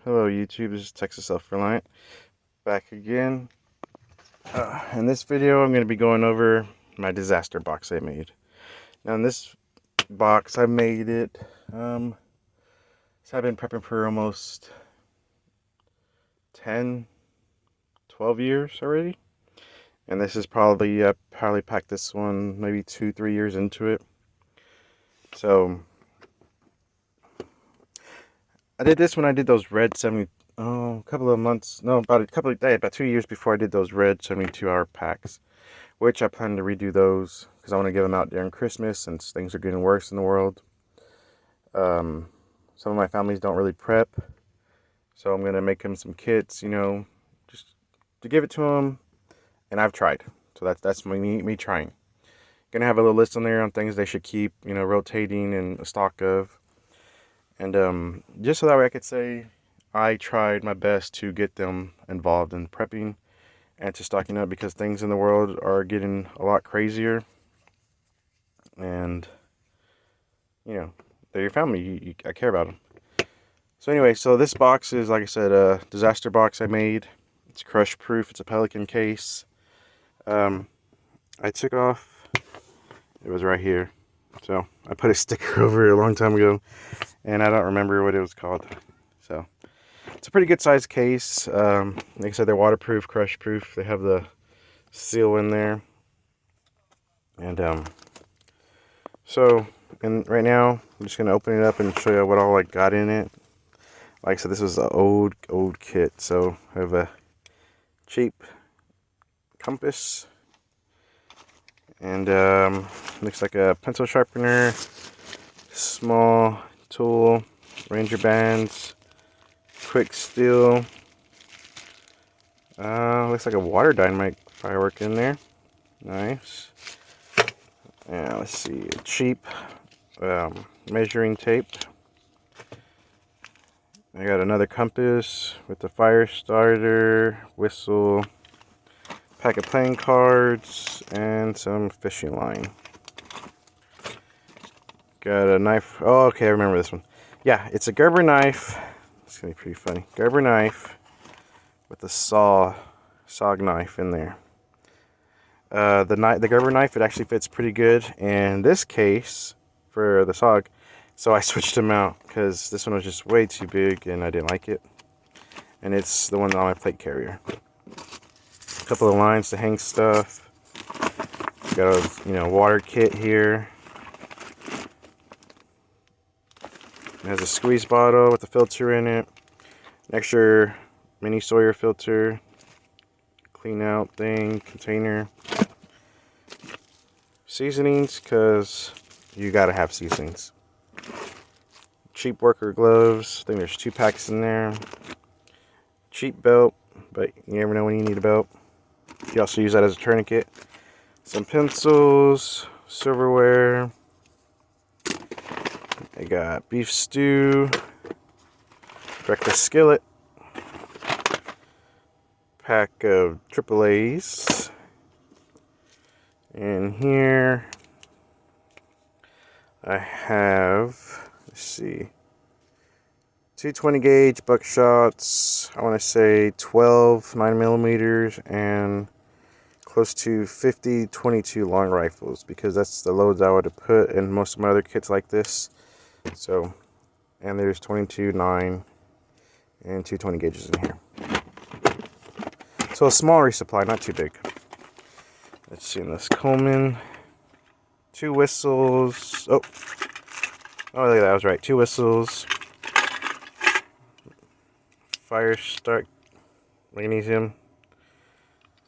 Hello YouTube, this is Texas Self-Reliant back again. In this video I'm going to be going over my disaster box I made. Now in this box I made it, so I've been prepping for almost 10, 12 years already. And this is probably, probably packed this one maybe 2-3 years into it. So I did this when I did those red 70, a couple of months, no, about 2 years before I did those red 72-hour packs, which I plan to redo those because I want to give them out during Christmas since things are getting worse in the world. Some of my families don't really prep, so I'm going to make them some kits, you know, just to give it to them, and I've tried, so that's me trying. Gonna have a little list on there on things they should keep, you know, rotating and a stock of. And just so that way I could say I tried my best to get them involved in prepping and to stocking up, because things in the world are getting a lot crazier. And, you know, they're your family. I care about them. So anyway, so this box is, like I said, a disaster box I made. It's crush proof. It's a Pelican case. I took off, it was right here. So I put a sticker over it a long time ago, and I don't remember what it was called. So it's a pretty good sized case. Like I said, they're waterproof, crush proof. They have the seal in there. And and right now I'm just gonna open it up and show you what all I got in it. Like I said, this is an old kit. So I have a cheap compass, and looks like a pencil sharpener, small tool, ranger bands, quick steel, looks like a water dynamite firework in there. Nice. And let's see, a cheap measuring tape. I got another compass with the fire starter, whistle, pack of playing cards, and some fishing line. Got a knife. Oh, okay, I remember this one. Yeah, it's a Gerber knife. It's gonna be pretty funny. Gerber knife with a sog knife in there. The Gerber knife, it actually fits pretty good in this case for the sog, so I switched them out because this one was just way too big and I didn't like it. And it's the one on my plate carrier. A couple of lines to hang stuff. Got a, you know, water kit here. It has a squeeze bottle with a filter in it. An extra mini Sawyer filter. Clean out thing, container. Seasonings, because you gotta have seasonings. Cheap worker gloves. I think there's 2 packs in there. Cheap belt, but you never know when you need a belt. You also use that as a tourniquet. Some pencils, silverware. I got beef stew, breakfast skillet, pack of AAAs, and here I have, let's see, 220 gauge buckshots, I want to say 12 9mm, and close to 50 22 long rifles, because that's the loads I would have put in most of my other kits like this. So, and there's 22 9 and 220 gauges in here. So a small resupply, not too big. Let's see, in this Coleman, 2 whistles. Oh, look at that, I was right. 2 whistles, fire start, magnesium,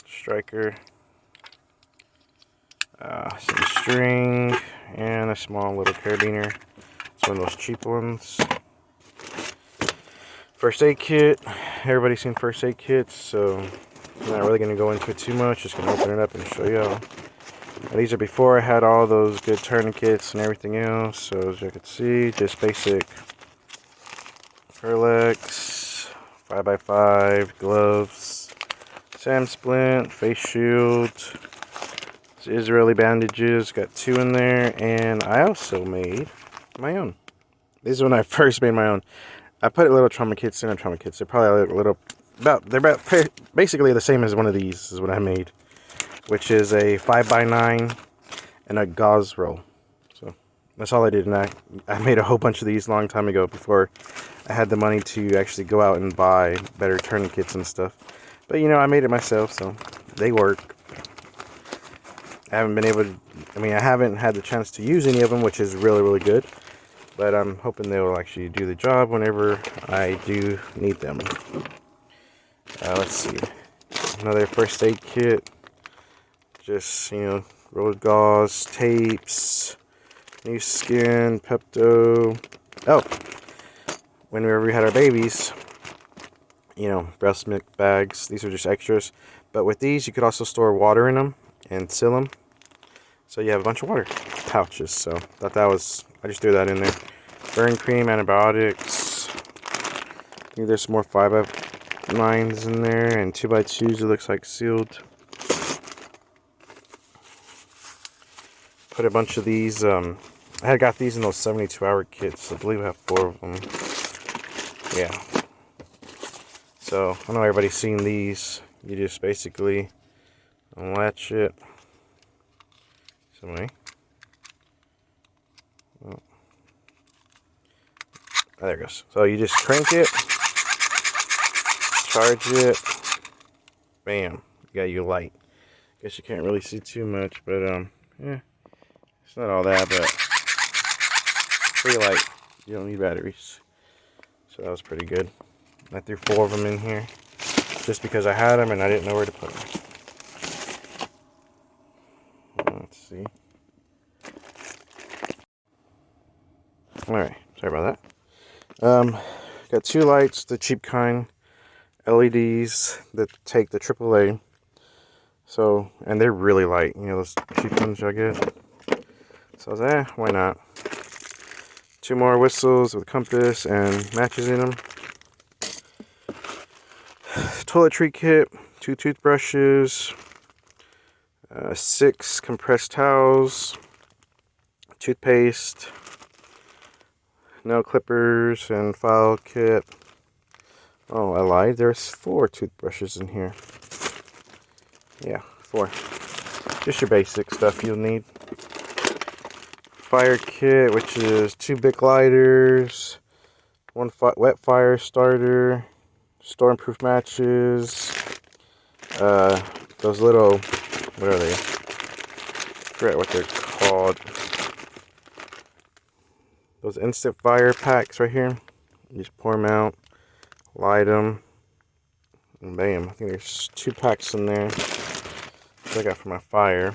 striker, some string, and a small little carabiner. It's one of those cheap ones. First aid kit. Everybody's seen first aid kits, so I'm not really going to go into it too much. Just going to open it up and show y'all. These are before I had all those good tourniquets and everything else. So as you can see, just basic Furlex, 5x5, gloves, Sam splint, face shield, Israeli bandages, got 2 in there, and I also made my own. This is when I first made my own. I put little trauma kits in. Trauma kits. They're probably a little they're about basically the same as one of these is what I made, which is a 5x9 and a gauze roll. So that's all I did, and I made a whole bunch of these a long time ago before I had the money to actually go out and buy better tourniquets and stuff. But you know, I made it myself, so they work. I haven't been able to, I haven't had the chance to use any of them, which is really, really good. But I'm hoping they will actually do the job whenever I do need them. Let's see. Another first aid kit. Just, you know, rolled gauze, tapes, new skin, Pepto. Oh, whenever we had our babies, you know, breast milk bags. These are just extras. But with these, you could also store water in them and seal them. So you have a bunch of water pouches. So thought that was, I just threw that in there. Burn cream, antibiotics. I think there's some more 5x9s in there and 2x2s. It looks like sealed. Put a bunch of these. I had got these in those 72-hour kits. I believe I have 4 of them. Yeah. So I know everybody's seen these. You just basically unlatch it. Somebody. Oh, there it goes. So you just crank it, charge it, bam, you got your light. Guess you can't really see too much, but yeah, it's not all that, but free light. You don't need batteries. So that was pretty good. I threw 4 of them in here just because I had them and I didn't know where to put them. Let's see. Alright, sorry about that. Got 2 lights, the cheap kind, LEDs that take the AAA. So, and they're really light, you know, those cheap ones I get. So I was like, why not? 2 more whistles with compass and matches in them. Toiletry kit, 2 toothbrushes, 6 compressed towels, toothpaste, nail clippers, and file kit. Oh, I lied. There's 4 toothbrushes in here. Yeah, 4. Just your basic stuff you'll need. Fire kit, which is 2 Bic lighters, 1 wet fire starter, storm-proof matches, those little, what are they? I forget what they're called. Those instant fire packs right here. You just pour them out, light them, and bam. I think there's 2 packs in there. That I got for my fire.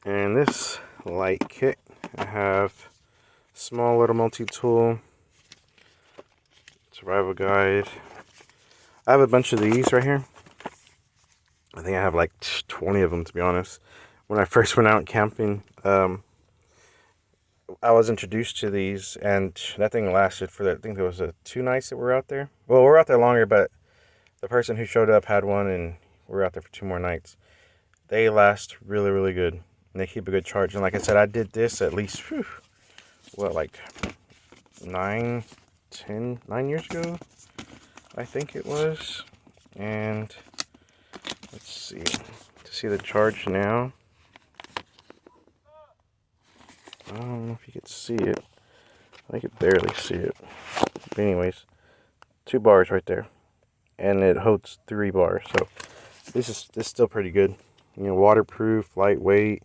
And this light kit, I have small little multi-tool, survival guide. I have a bunch of these right here. I think I have like 20 of them, to be honest. When I first went out camping, I was introduced to these, and that thing lasted for, I think there was 2 nights that we were out there. Well, we were out there longer, but the person who showed up had one, and we were out there for 2 more nights. They last really, really good, and they keep a good charge. And like I said, I did this at least, what, like 9 years ago, I think it was. And let's see, to see the charge now. I don't know if you could see it. I could barely see it. But anyways, 2 bars right there, and it holds 3 bars. So this is still pretty good. You know, waterproof, lightweight,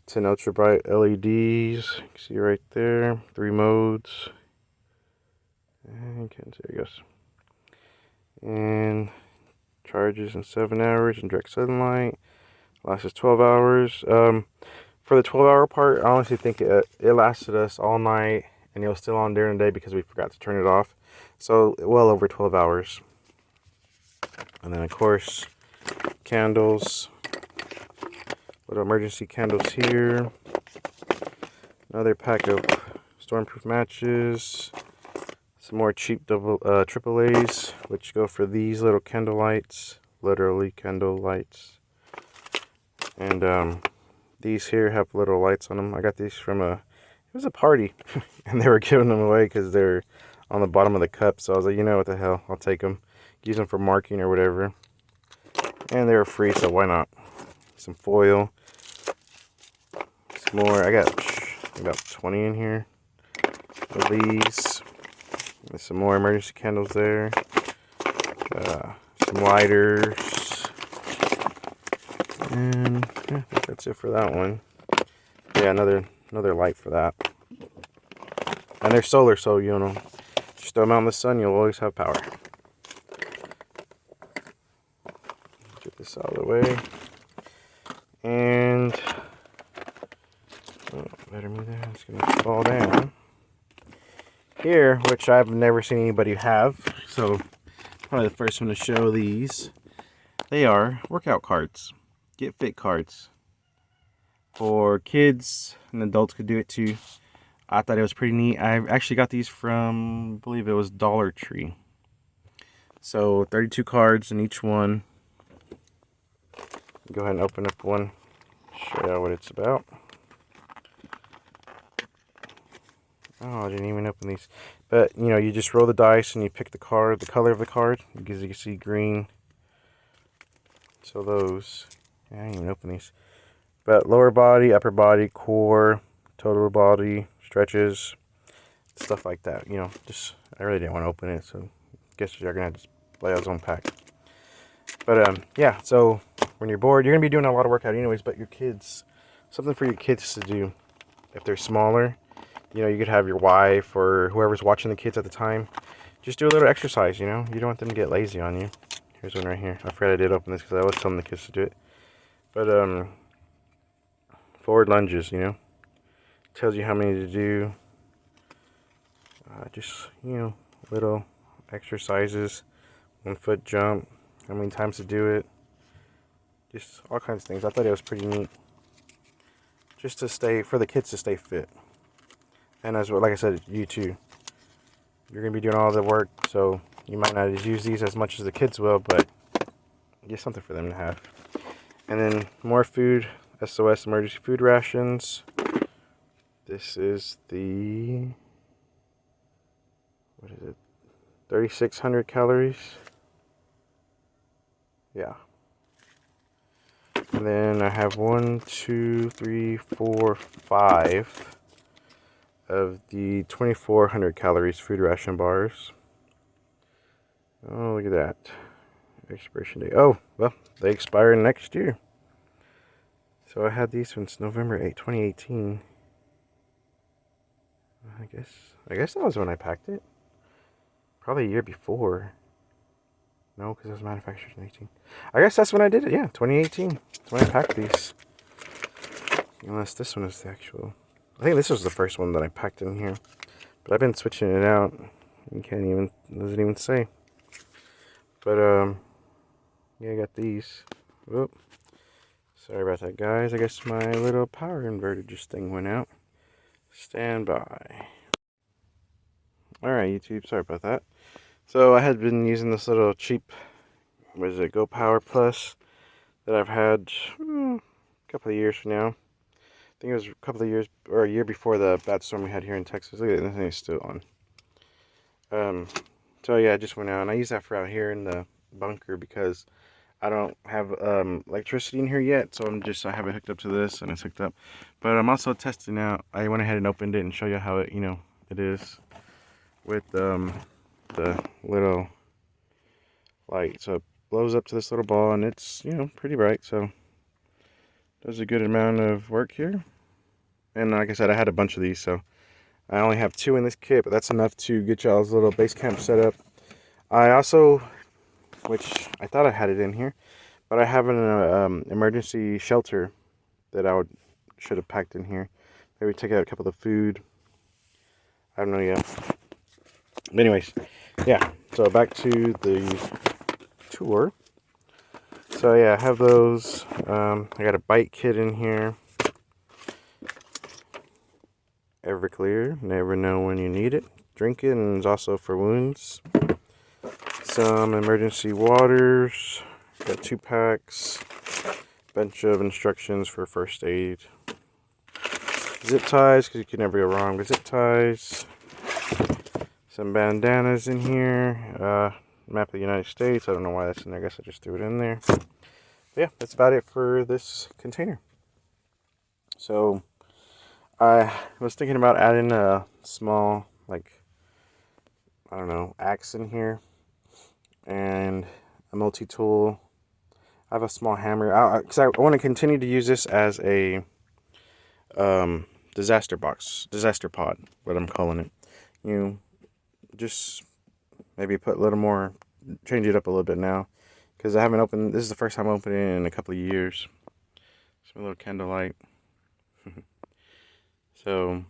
10 ultra bright LEDs. You can see right there, 3 modes. And there it goes. And charges in 7 hours in direct sunlight. Lasts 12 hours. For the 12-hour part, I honestly think it lasted us all night, and it was still on during the day because we forgot to turn it off. So well over 12 hours. And then of course, candles. Little emergency candles here. Another pack of stormproof matches. Some more cheap AAAs, which go for these little candle lights. Literally candle lights. And these here have little lights on them. I got these from it was a party, and they were giving them away because they're on the bottom of the cup. So I was like, you know what the hell, I'll take them, use them for marking or whatever. And they were free, so why not? Some foil, some more. I got about 20 in here of these. There's some more emergency candles there. Some lighters. And yeah, I think that's it for that one. Yeah, another light for that. And they're solar, so you know, just throw them out in the sun, you'll always have power. Get this out of the way. And oh, better move that. It's gonna fall down. Here, which I've never seen anybody have, so probably the first one to show these. They are workout cards, Get Fit cards. For kids and adults could do it too. I thought it was pretty neat. I actually got these from, I believe it was Dollar Tree. So 32 cards in each one. Go ahead and open up one, show you what it's about. Oh, I didn't even open these. But, you know, you just roll the dice and you pick the card, the color of the card. Because you can see green. So those, yeah, I didn't even open these. But lower body, upper body, core, total body, stretches, stuff like that. You know, just, I really didn't want to open it. So I guess you're going to have to buy its own pack. But, yeah, so when you're bored, you're going to be doing a lot of workout anyways. But your kids, something for your kids to do if they're smaller. You know, you could have your wife or whoever's watching the kids at the time just do a little exercise, you know. You don't want them to get lazy on you. Here's one right here. I forgot I did open this because I was telling the kids to do it. But, forward lunges, you know. Tells you how many to do. Just, you know, little exercises. 1 foot jump. How many times to do it. Just all kinds of things. I thought it was pretty neat. Just to stay, for the kids to stay fit. And as well, like I said, you too. You're going to be doing all the work, so you might not use these as much as the kids will, but get something for them to have. And then more food, SOS emergency food rations. This is the, what is it, 3,600 calories. Yeah. And then I have 1, 2, 3, 4, 5 of the 2,400 calories food ration bars. Oh, look at that. Expiration date. Oh, well, they expire next year. So I had these since November 8, 2018. I guess that was when I packed it. Probably a year before. No, because it was manufactured in 18. I guess that's when I did it. Yeah, 2018. That's when I packed these. Unless this one is the actual. I think this was the first one that I packed in here. But I've been switching it out. You can't even, doesn't even say. But, yeah, I got these. Whoop. Sorry about that, guys. I guess my little power inverter just thing went out. Stand by. Alright, YouTube, sorry about that. So I had been using this little cheap, what is it, Go Power Plus that I've had a couple of years from now. I think it was a couple of years, or a year before the bad storm we had here in Texas. Look at it, this thing is still on. So yeah, I just went out, and I use that for out here in the bunker because I don't have electricity in here yet, so I have it hooked up to this, and it's hooked up. But I'm also testing out. I went ahead and opened it and show you how it, you know, it is with the little light. So it blows up to this little ball, and it's, you know, pretty bright. So does a good amount of work here. And like I said, I had a bunch of these, so I only have 2 in this kit, but that's enough to get y'all's little base camp set up. I also, which I thought I had it in here, but I have an emergency shelter that should have packed in here. Maybe take out a couple of the food. I don't know yet. But anyways, yeah. So back to the tour. So yeah, I have those. I got a bite kit in here. Everclear, never know when you need it. Drink it, and it's also for wounds. Some emergency waters. Got 2 packs. Bunch of instructions for first aid. Zip ties, because you can never go wrong with zip ties. Some bandanas in here. Map of the United States. I don't know why that's in there. I guess I just threw it in there. But yeah, that's about it for this container. So I was thinking about adding a small, like, I don't know, axe in here and a multi-tool. I have a small hammer because I want to continue to use this as a disaster pod, what I'm calling it. You know, just maybe put a little more, change it up a little bit now, because I haven't opened. This is the first time I'm opening it in a couple of years. Some little candlelight. So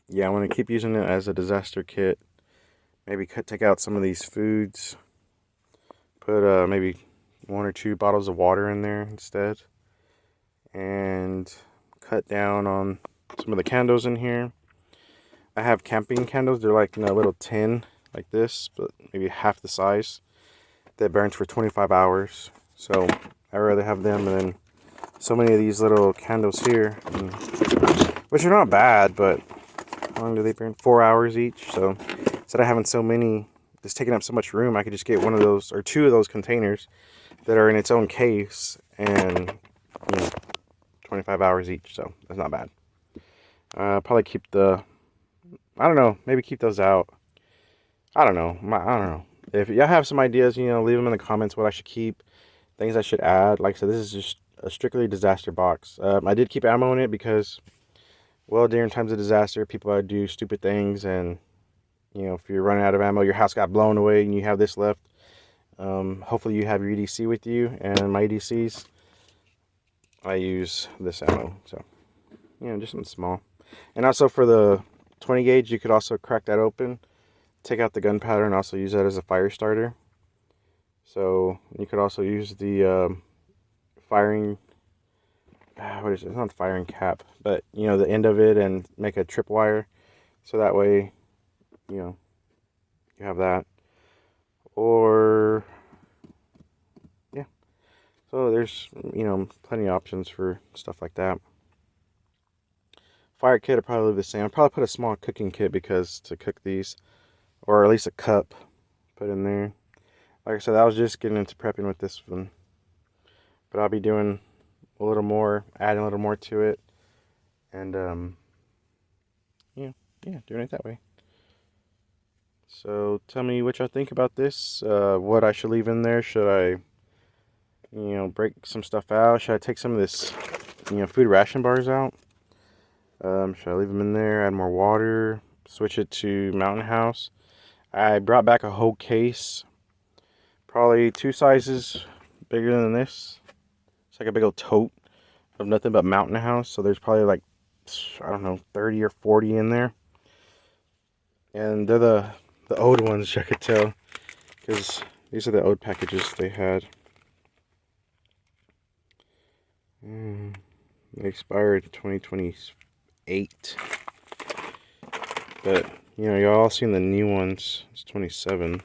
yeah, I want to keep using it as a disaster kit. Maybe take out some of these foods. Put maybe 1 or 2 bottles of water in there instead, and cut down on some of the candles in here. I have camping candles. They're like in a little tin like this, but maybe half the size, that burns for 25 hours. So I'd rather have them than so many of these little candles here, which are not bad, but how long do they burn? 4 hours each. So instead of having so many just taking up so much room, I could just get one of those or 2 of those containers that are in its own case, and 25 hours each. So that's not bad. Probably keep I don't know, maybe keep those out. I don't know. If y'all have some ideas, leave them in the comments what I should keep, things I should add. Like I said, this is just a strictly disaster box. I did keep ammo in it because, well, during times of disaster, people do stupid things, and if you're running out of ammo, your house got blown away, and you have this left. Hopefully you have your EDC with you, and my EDCs, I use this ammo. So, just something small. And also for the 20 gauge, you could also crack that open, take out the gunpowder, and also use that as a fire starter. So you could also use the firing, what is it? It's not firing cap, but the end of it, and make a tripwire, so that way you have that. Or yeah, so there's plenty of options for stuff like that. Fire kit, I'll probably leave the same. I'll probably put a small cooking kit, because to cook these, or at least a cup, put in there. Like I said, I was just getting into prepping with this one, but I'll be doing a little more, adding a little more to it, and doing it that way. So tell me what y'all think about this. What I should leave in there. Should I break some stuff out? Should I take some of this food ration bars out? Should I leave them in there, add more water, switch it to Mountain House? I brought back a whole case, probably 2 sizes bigger than this. It's like a big old tote of nothing but Mountain House. So there's probably like, I don't know, 30 or 40 in there. And they're the old ones, I could tell, because these are the old packages they had. They expired in 2028. But y'all all seen the new ones. It's 27.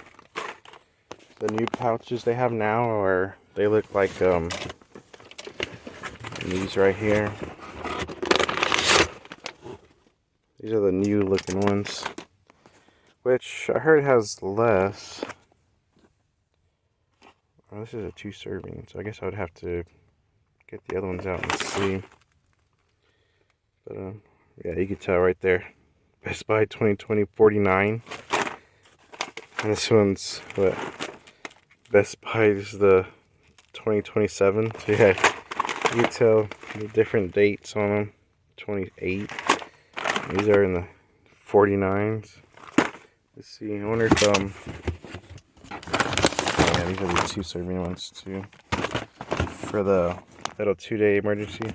The new pouches they have now they look like these right here. These are the new looking ones, which I heard has less. Oh, this is a 2 serving, so I guess I would have to get the other ones out and see. But yeah, you can tell right there. Best Buy 2020 $49. And this one's what? Best Buy is the 2027. So yeah, you can tell the different dates on them. 28. These are in the 49s. Let's see. I wonder if yeah, these are the 2 serving ones too. For the little 2-day emergency.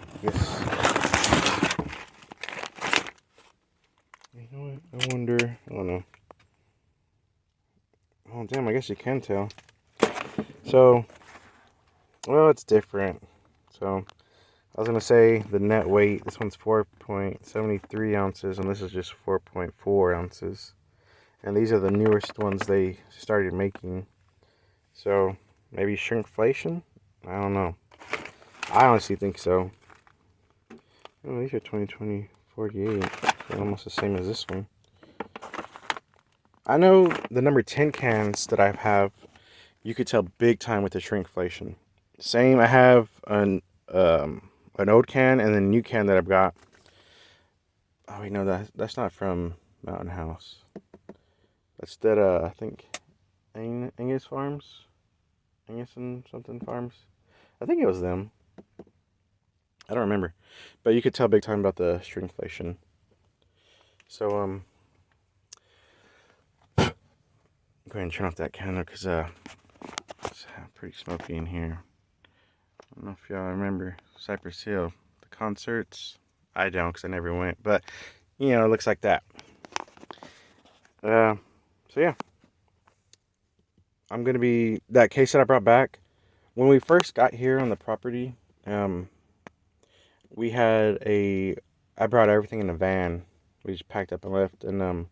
You know what? I wonder. I don't know. Oh damn! I guess you can tell. So, well, it's different. So, I was gonna say the net weight. This one's 4.73 ounces, and this is just 4.4 ounces. And these are the newest ones they started making. So maybe shrinkflation? I don't know. I honestly think so. Oh, these are 2020 48. They're almost the same as this one. I know the number 10 cans that I have, you could tell big time with the shrinkflation. Same, I have an old can and then a new can that I've got. Oh wait, no, that's not from Mountain House. That's that I think Angus Farms, Angus and something Farms. I think it was them. I don't remember, but you could tell big time about the shrinkflation. So go ahead and turn off that candle because it's pretty smoky in here. I don't know if y'all remember Cypress Hill, the concerts. I don't because I never went, but you know, it looks like that. So yeah, I'm gonna be that case that I brought back when we first got here on the property. We had I brought everything in a van. We just packed up and left, and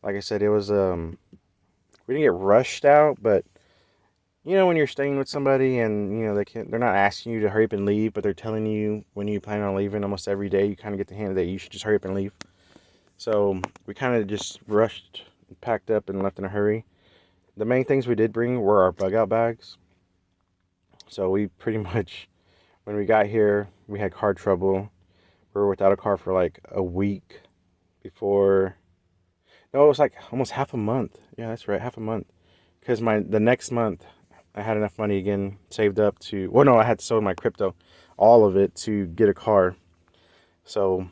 like I said, it was we didn't get rushed out, but you know when you're staying with somebody and you know they're not asking you to hurry up and leave, but they're telling you when you plan on leaving almost every day, you kind of get the hint that you should just hurry up and leave. So we kind of just rushed, packed up, and left in a hurry. The main things we did bring were our bug out bags. So we pretty much, when we got here, we had car trouble. We were without a car for like a week before. No, it was like almost half a month. Yeah, that's right, half a month. Because the next month, I had enough money again saved up to. Well, no, I had sold my crypto, all of it, to get a car. So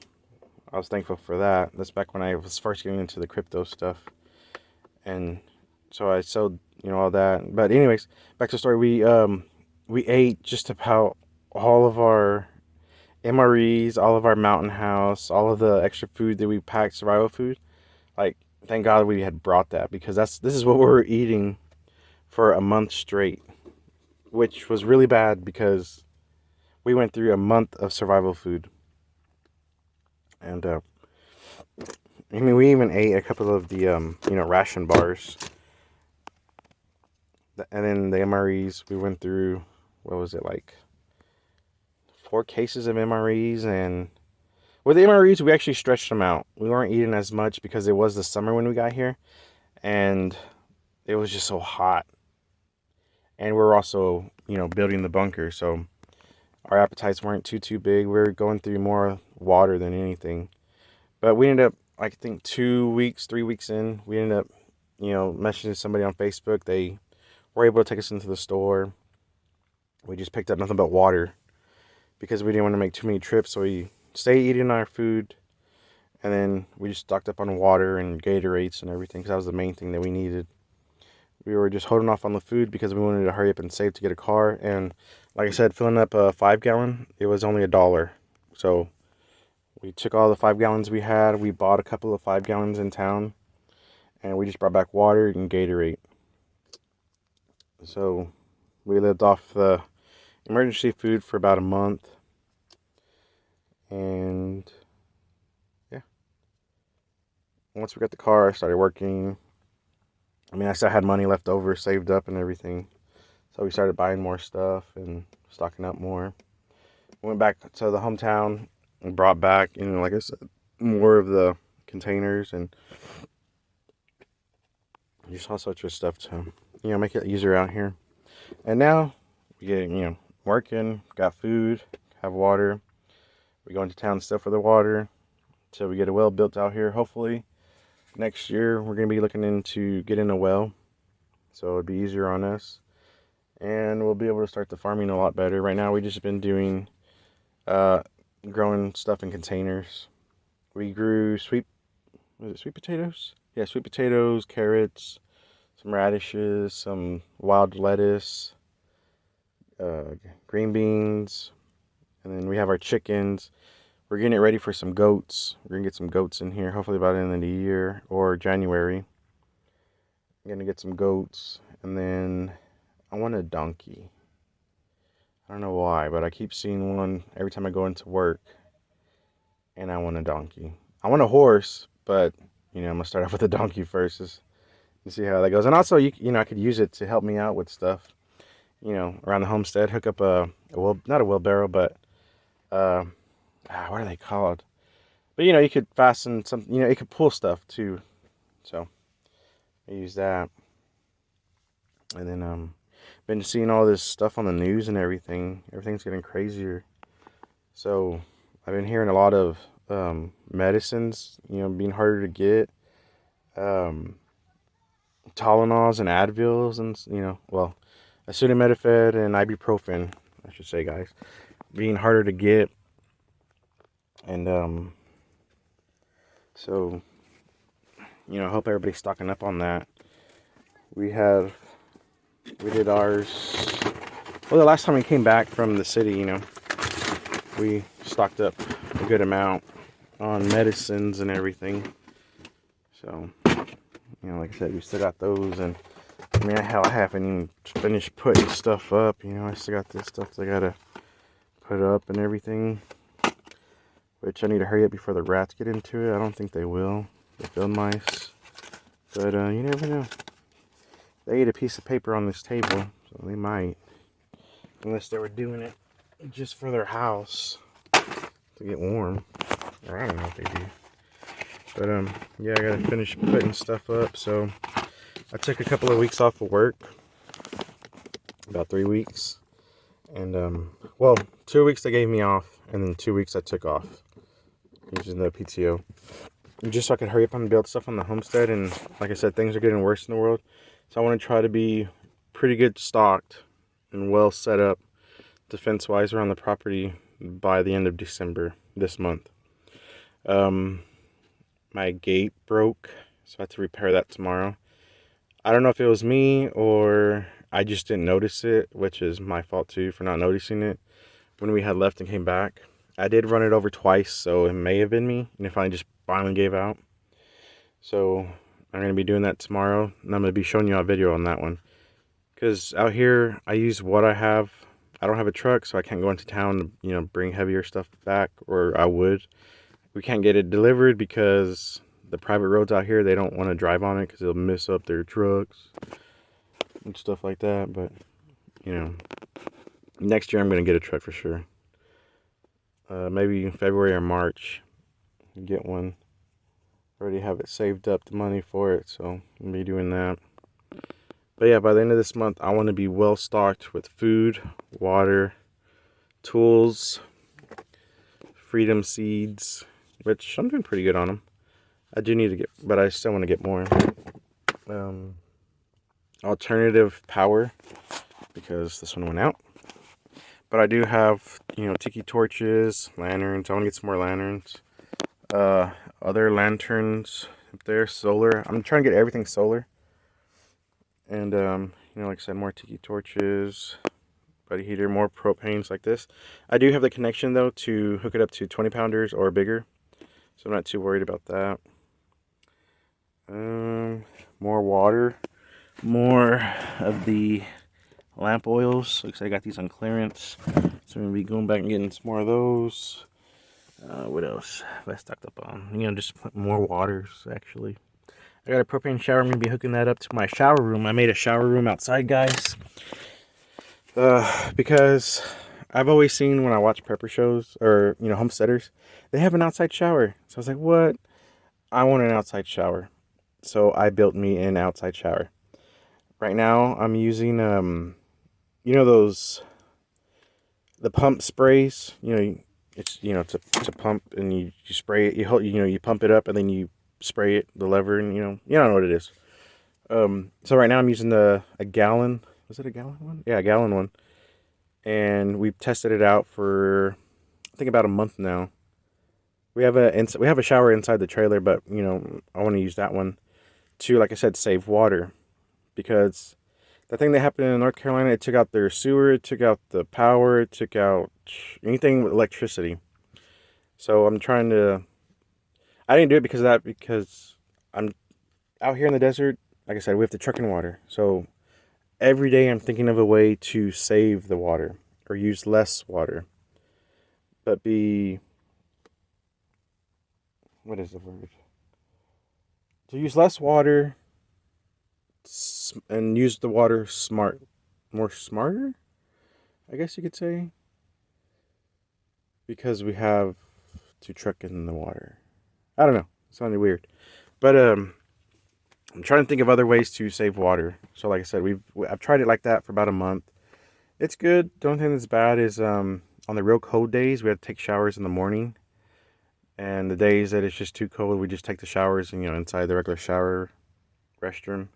I was thankful for that. That's back when I was first getting into the crypto stuff, and so I sold, you know, all that. But anyways, back to the story. We ate just about all of our MREs, all of our Mountain House, all of the extra food that we packed, survival food. Like, thank God we had brought that because this is what we were eating for a month straight, which was really bad because we went through a month of survival food. And I mean, we even ate a couple of the you know, ration bars, and then the MREs. We went through, what was it, like 4 cases of MREs, and with the MREs we actually stretched them out. We weren't eating as much because it was the summer when we got here, and it was just so hot. And we're also, you know, building the bunker, so our appetites weren't too big. We were going through more water than anything. But we ended up, I think 2 weeks, 3 weeks in, we ended up, you know, messaging somebody on Facebook. They were able to take us into the store. We just picked up nothing but water because we didn't want to make too many trips. So we stayed eating our food, and then we just stocked up on water and Gatorades and everything because that was the main thing that we needed. We were just holding off on the food because we wanted to hurry up and save to get a car. And like I said, filling up a 5-gallon, it was only $1. So we took all the 5 gallons we had. We bought a couple of 5 gallons in town, and we just brought back water and Gatorade. So we lived off the emergency food for about a month. And yeah, once we got the car, I started working. I mean, I still had money left over, saved up and everything. So we started buying more stuff and stocking up more. Went back to the hometown and brought back, you know, like I said, more of the containers and just all sorts of stuff to, you know, make it easier out here. And now we get, you know, working, got food, have water. We go into town still for the water till we get a well built out here. Hopefully next year we're going to be looking into getting a well, so it'd be easier on us, and we'll be able to start the farming a lot better. Right now we just been doing growing stuff in containers. We grew sweet potatoes? Yeah, sweet potatoes, carrots, some radishes, some wild lettuce, green beans, and then we have our chickens. We're getting it ready for some goats. We're gonna get some goats in here, hopefully by the end of the year or January. I'm gonna get some goats, and then I want a donkey. I don't know why, but I keep seeing one every time I go into work, and I want a donkey. I want a horse, but you know, I'm gonna start off with a donkey first, just to see how that goes. And also, you know, I could use it to help me out with stuff, you know, around the homestead. Hook up not a wheelbarrow, but what are they called? But you know, you could fasten some, you know, it could pull stuff too. So I use that. And then been seeing all this stuff on the news and everything. Everything's getting crazier. So I've been hearing a lot of medicines, being harder to get. Um, Tylenols and Advils and, well, acetaminophen and ibuprofen, I should say, guys, being harder to get. And so, I hope everybody's stocking up on that. We did ours. Well, the last time we came back from the city, we stocked up a good amount on medicines and everything. So, like I said, we still got those. And I mean, hell, I haven't even finished putting stuff up. I still got this stuff that I gotta put up and everything, which I need to hurry up before the rats get into it. I don't think they will. They feel nice, but you never know. They ate a piece of paper on this table, so they might, unless they were doing it just for their house to get warm, or I don't know what they do. But yeah, I gotta finish putting stuff up. So I took a couple of weeks off of work, about 3 weeks, and well, 2 weeks they gave me off, and then 2 weeks I took off using the PTO, just so I could hurry up and build stuff on the homestead. And like I said, things are getting worse in the world, so I want to try to be pretty good stocked and well set up defense wise around the property by the end of December this month. My gate broke, so I had to repair that tomorrow. I don't know if it was me or I just didn't notice it, which is my fault too for not noticing it when we had left and came back. I did run it over twice, so it may have been me, and if I just finally gave out. So I'm going to be doing that tomorrow, and I'm going to be showing you a video on that one. Because out here, I use what I have. I don't have a truck, so I can't go into town to, bring heavier stuff back, or I would. We can't get it delivered because the private roads out here, they don't want to drive on it because it'll mess up their trucks and stuff like that. But, next year I'm going to get a truck for sure. Maybe in February or March, get one. Already have it saved up, the money for it, so I'll be doing that. But yeah, by the end of this month, I want to be well stocked with food, water, tools, freedom seeds, which I'm doing pretty good on them. I do need to get, but I still want to get more. Alternative power, because this one went out. But I do have, tiki torches, lanterns. I want to get some more lanterns. Other lanterns up there, solar. I'm trying to get everything solar. And, like I said, more tiki torches, buddy heater, more propanes like this. I do have the connection, though, to hook it up to 20 pounders or bigger. So I'm not too worried about that. More water. More of the lamp oils. Looks like I got these on clearance. So I'm going to be going back and getting some more of those. What else have I stocked up on? Just more waters, actually. I got a propane shower. I'm going to be hooking that up to my shower room. I made a shower room outside, guys. Because I've always seen when I watch prepper shows or, homesteaders, they have an outside shower. So I was like, what? I want an outside shower. So I built me an outside shower. Right now, I'm using, those, the pump sprays, it's, to pump and you spray it, you pump it up and then you spray it, the lever, and, you don't know what it is. So right now I'm using a gallon, was it a gallon one? Yeah, a gallon one. And we've tested it out for, I think about a month now. We have a shower inside the trailer, but, I want to use that one to, like I said, save water. Because the thing that happened in North Carolina, it took out their sewer, it took out the power, it took out anything with electricity. So I'm trying to, I didn't do it because of that, because I'm out here in the desert. Like I said, we have to truck in water. So every day I'm thinking of a way to save the water or use less water. But what is the word? To use less water and use the water smarter, I guess you could say, because we have to truck in the water. I don't know, it sounded weird, but I'm trying to think of other ways to save water. So like I said, I've tried it like that for about a month. It's good. The only thing that's bad is on the real cold days we have to take showers in the morning, and the days that it's just too cold, we just take the showers and inside the regular shower restroom.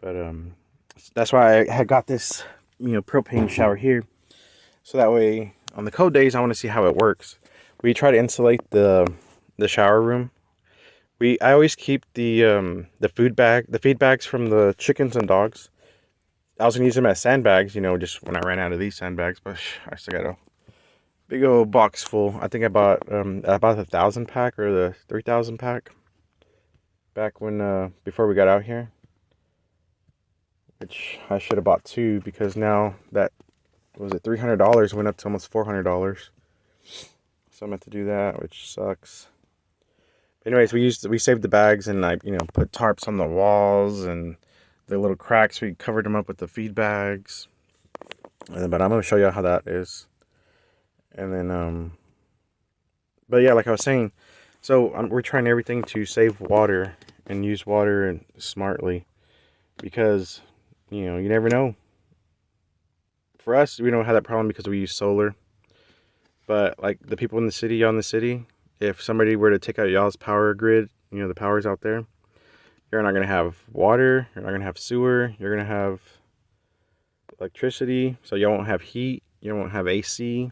But that's why I had got this propane shower here, so that way on the cold days I want to see how it works. We try to insulate the shower room. I always keep the feed bags from the chickens and dogs. I was gonna use them as sandbags, just when I ran out of these sandbags, but I still got a big old box full. I think I bought the 1,000 pack or the 3,000 pack back when before we got out here, which I should have bought two because now that was it $300 went up to almost $400. So I'm going to do that, which sucks. Anyways, we saved the bags, and I put tarps on the walls and the little cracks. We covered them up with the feed bags. But I'm going to show you how that is. And then but yeah, like I was saying, so we're trying everything to save water and use water smartly, because you never know. For us, we don't have that problem because we use solar. But like the people in the city, y'all in the city, if somebody were to take out y'all's power grid, the power's out there, you're not gonna have water, you're not gonna have sewer, you're gonna have electricity, so y'all won't have heat, you won't have AC.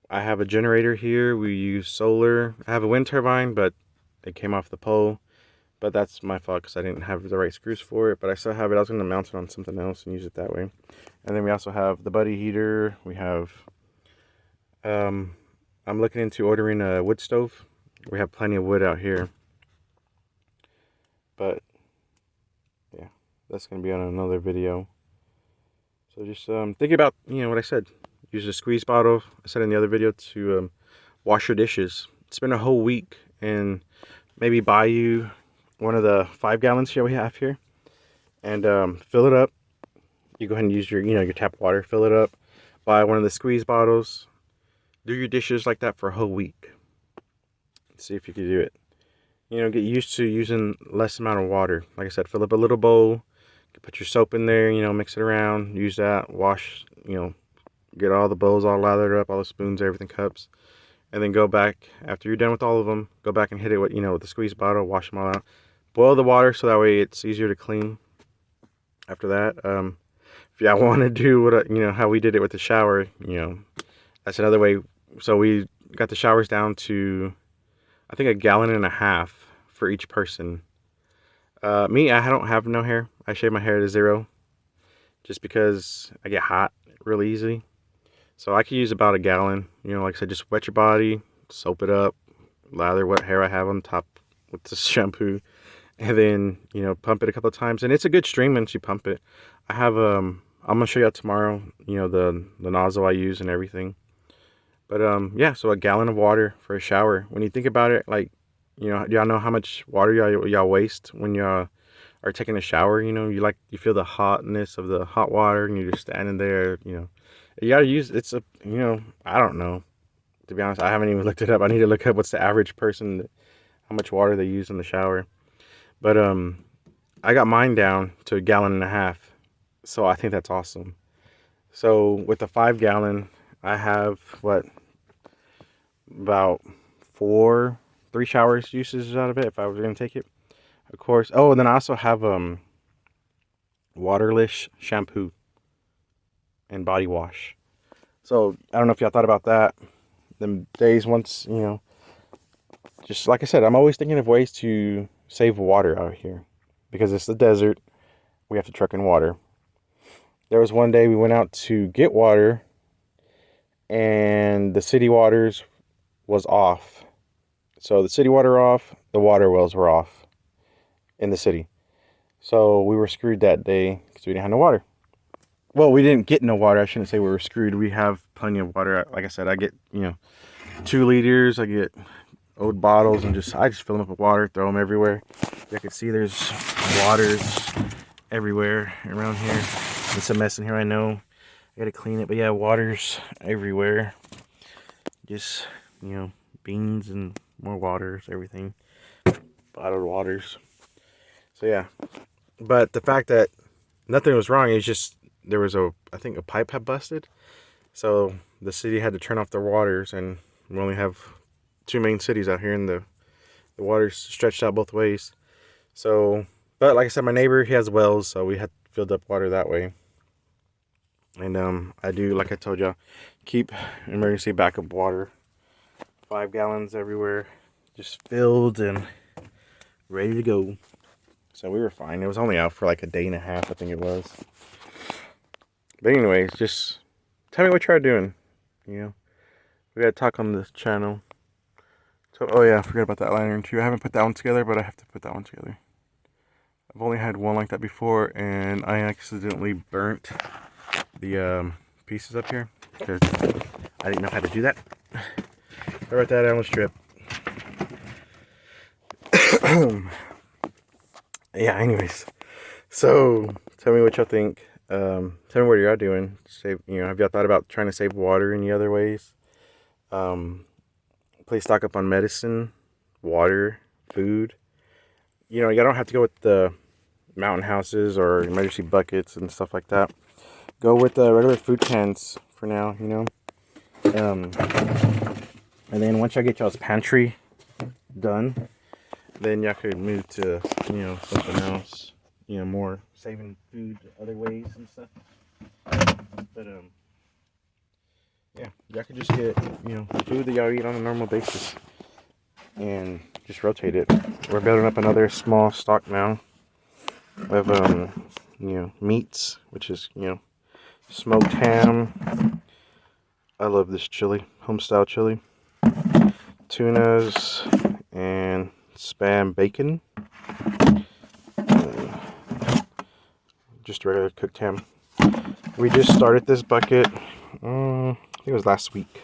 I have a generator here. We use solar. I have a wind turbine, but it came off the pole. But that's my fault because I didn't have the right screws for it. But I still have it. I was going to mount it on something else and use it that way. And then we also have the buddy heater. We have, I'm looking into ordering a wood stove. We have plenty of wood out here. But, yeah, that's going to be on another video. So just think about, what I said. Use a squeeze bottle, I said in the other video, to wash your dishes. It's been a whole week, and maybe buy you one of the 5 gallons here we have here, and fill it up. You go ahead and use your your tap water, fill it up. Buy one of the squeeze bottles. Do your dishes like that for a whole week. See if you can do it. Get used to using less amount of water. Like I said, fill up a little bowl. Put your soap in there. Mix it around. Use that. Wash. Get all the bowls all lathered up, all the spoons, everything, cups, and then go back after you're done with all of them. Go back and hit it with with the squeeze bottle. Wash them all out. Boil the water so that way it's easier to clean. After that, if y'all want to do what how we did it with the shower, that's another way. So we got the showers down to, I think, 1.5 gallons for each person. Me, I don't have no hair. I shave my hair to 0, just because I get hot really easily. So I could use about 1 gallon. Like I said, just wet your body, soap it up, lather what hair I have on top with the shampoo, and then pump it a couple of times. And it's a good stream once you pump it. I have I'm gonna show you out tomorrow. The nozzle I use and everything. But yeah, so 1 gallon of water for a shower. When you think about it, like y'all know how much water y'all waste when y'all are taking a shower. You feel the hotness of the hot water, and you're just standing there. You gotta use, it's a, I don't know, to be honest. I haven't even looked it up. I need to look up what's the average person, how much water they use in the shower. But I got mine down to 1.5 gallons, so I think that's awesome. So with the 5 gallon, I have about 3 showers uses out of it if I was gonna take it, of course. Oh, and then I also have waterless shampoo and body wash. So I don't know if y'all thought about that. Them days once, just like I said, I'm always thinking of ways to save water out here, because it's the desert. We have to truck in water. There was one day we went out to get water, and the city waters was off. So the city water off, the water wells were off in the city. So we were screwed that day because we didn't have no water. Well, we didn't get no water. I shouldn't say we were screwed. We have plenty of water. Like I said, I get 2 liters. I get old bottles, and I just fill them up with water, throw them everywhere. You can see there's waters everywhere around here. It's a mess in here, I know. I gotta clean it, but yeah, waters everywhere. Just beans and more waters, everything. Bottled waters. So yeah, but the fact that nothing was wrong is just there was I think a pipe had busted. So the city had to turn off their waters, and we only have 2 main cities out here, and the water's stretched out both ways. So, but like I said, my neighbor, he has wells, so we had filled up water that way. And I do, like I told y'all, keep emergency backup water, 5 gallons everywhere, just filled and ready to go. So we were fine. It was only out for like a day and a half, I think it was. But anyways, just tell me what you're doing. You know, we gotta talk on this channel. So, oh yeah, I forgot about that lantern too. I haven't put that one together, but I have to put that one together. I've only had one like that before, and I accidentally burnt the pieces up here because I didn't know how to do that. I wrote that down with strip. Yeah, anyways. So, tell me what y'all think. Tell me what y'all doing. Save, have y'all thought about trying to save water any other ways? Please stock up on medicine, water, food. Y'all don't have to go with the mountain houses or emergency buckets and stuff like that. Go with the regular food cans for now, and then once y'all get y'all's pantry done, then y'all could move to, something else, more saving food other ways and stuff. But, yeah, y'all could just get, food that y'all eat on a normal basis and just rotate it. We're building up another small stock now of, meats, which is, smoked ham. I love this chili, homestyle chili. Tunas and spam bacon. Just regular cooked ham. We just started this bucket, I think it was last week.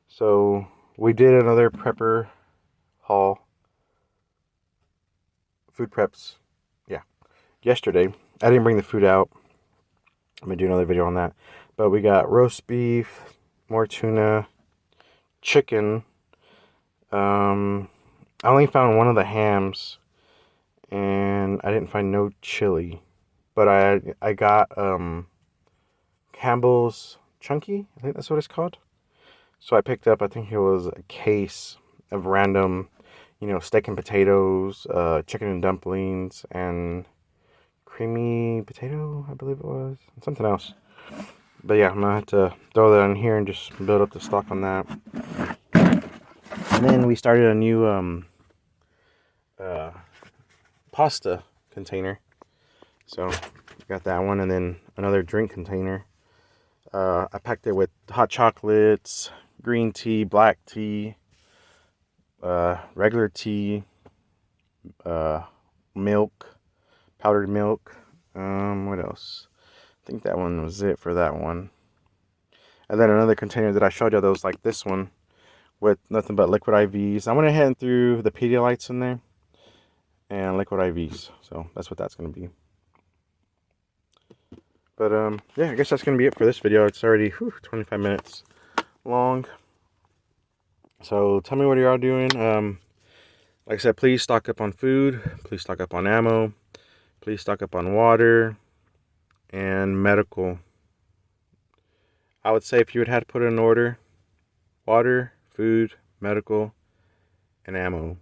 So we did another prepper haul. Food preps. Yeah. Yesterday. I didn't bring the food out. I'm going to do another video on that. But we got roast beef, more tuna, chicken. I only found one of the hams, and I didn't find no chili. But I got Campbell's Chunky. I think that's what it's called. So I picked up, I think it was a case of random, steak and potatoes, chicken and dumplings, and creamy potato, I believe it was, and something else. But yeah, I'm gonna have to throw that in here and just build up the stock on that. And then we started a new pasta container. So got that one, and then another drink container. I packed it with hot chocolates, green tea, black tea, regular tea, milk, powdered milk. What else? I think that one was it for that one. And then another container that I showed you, those like this one, with nothing but liquid IVs. I went ahead and threw the Pedialytes in there and liquid IVs. So that's what that's going to be. But yeah, I guess that's going to be it for this video. It's already 25 minutes long. So tell me what you're all doing. Like I said, please stock up on food. Please stock up on ammo. Please stock up on water and medical. I would say if you would have to put it in order: water, food, medical, and ammo.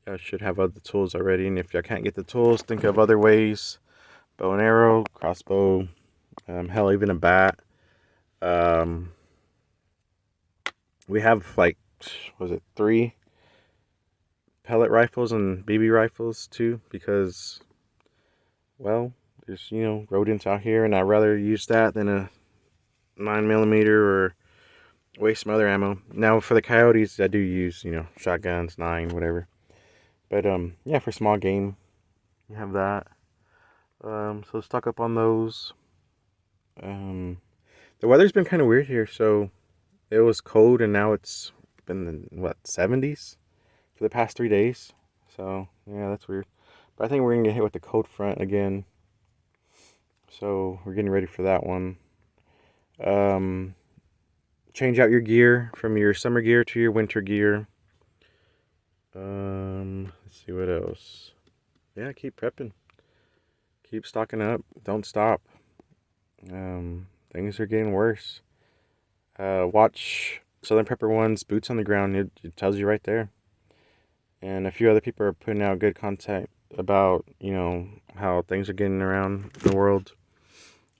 You should have other tools already, and if you can't get the tools, think of other ways: bow and arrow, crossbow, hell, even a bat. We have like, was it 3 pellet rifles and BB rifles too, because, well, there's rodents out here, and I'd rather use that than a 9mm or waste some other ammo. Now for the coyotes, I do use shotguns, 9, whatever. But yeah, for small game, you have that. So stock up on those. The weather's been kind of weird here, so it was cold, and now it's been in, what, 70s for the past 3 days. So yeah, that's weird. But I think we're gonna get hit with the cold front again, so we're getting ready for that one. Change out your gear from your summer gear to your winter gear. Let's see what else. Yeah, keep prepping. Keep stocking up. Don't stop. Things are getting worse. Watch Southern Prepper One's Boots on the Ground. It tells you right there. And a few other people are putting out good content about, you know, how things are getting around the world.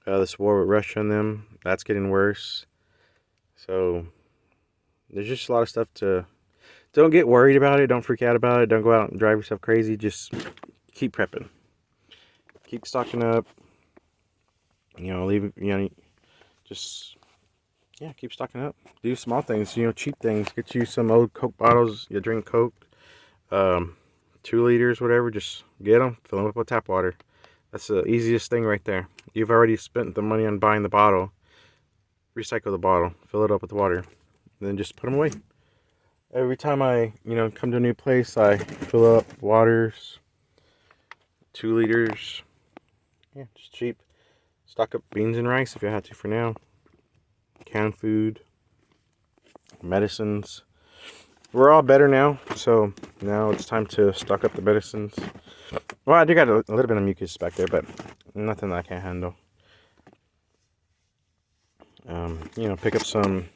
This war with Russia and them, that's getting worse. So there's just a lot of stuff to... Don't get worried about it. Don't freak out about it. Don't go out and drive yourself crazy. Just keep prepping. Keep stocking up. You know, just... Yeah, keep stocking up. Do small things, you know, cheap things. Get you some old Coke bottles. You drink Coke. 2 liters, whatever. Just get them. Fill them up with tap water. That's the easiest thing right there. You've already spent the money on buying the bottle. Recycle the bottle. Fill it up with water. And then just put them away. Every time I, you know, come to a new place, I fill up waters. 2 liters. Yeah, just cheap. Stock up beans and rice if you had to for now. Canned food, medicines. We're all better now, so now it's time to stock up the medicines. Well, I do got a little bit of mucus back there, but nothing that I can't handle. You know, pick up some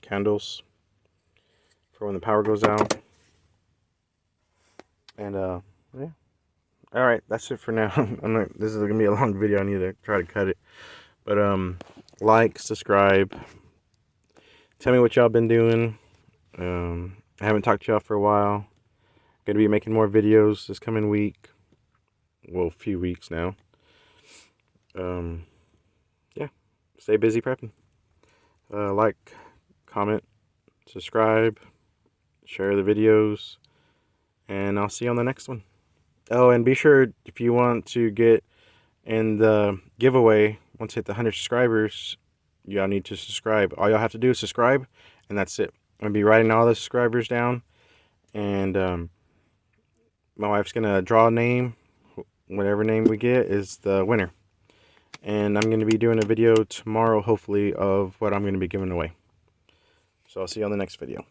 candles for when the power goes out. And yeah. All right, that's it for now. This is gonna be a long video. I need to try to cut it. But like, subscribe. Tell me what y'all been doing. I haven't talked to y'all for a while. Gonna be making more videos this coming week. Well, a few weeks now. Yeah. Stay busy prepping. Like, comment, subscribe, share the videos, and I'll see you on the next one. Oh, and be sure, if you want to get in the giveaway, once you hit the 100 subscribers, y'all need to subscribe. All y'all have to do is subscribe, and that's it. I'm going to be writing all the subscribers down, and my wife's going to draw a name. Whatever name we get is the winner. And I'm going to be doing a video tomorrow, hopefully, of what I'm going to be giving away. So I'll see you on the next video.